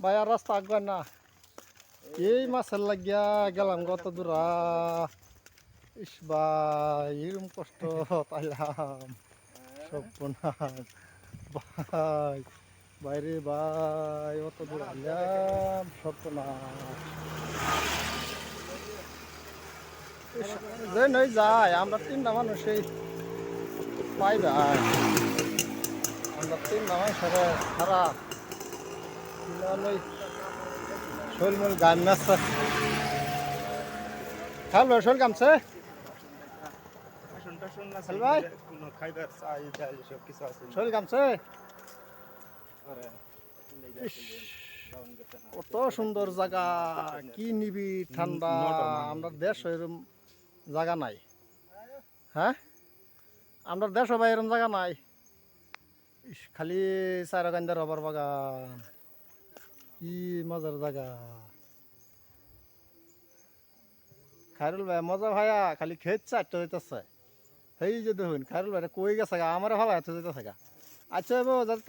ভাই আর রাস্তা আগুয়া না এই মাছের লাগিয়া গেলাম কত দূরা ইস ভাই এরকম কষ্ট পাইলাম সর্বনাশ ভাই বাইরে ভাই অত দূর আইলাম সর্বনাশ যে নই যায় আমরা তিনটা মানুষই পাই ভাই আমরা তিনটা মানুষের খারাপ শৈলমূল গান নাচছে খাল ভাই শৈল গামছে খাল ভাই শৈল গামছে কত সুন্দর জায়গা কি নিবি ঠান্ডা আমরা দেশ এরকম জায়গা নাই হ্যাঁ আমরা দেশ ভাই এরকম জায়গা নাই খালি চারকান্দা রবার বাগান কি মজার জায়গা খায়রুল ভাই মজা ভাইয়া খালি খেত চারটা যেতেছে সেই যে দেখুন খায়রুল ভাই কই গেছে আমার ভালো আছে যেতেছে আচ্ছা যাতে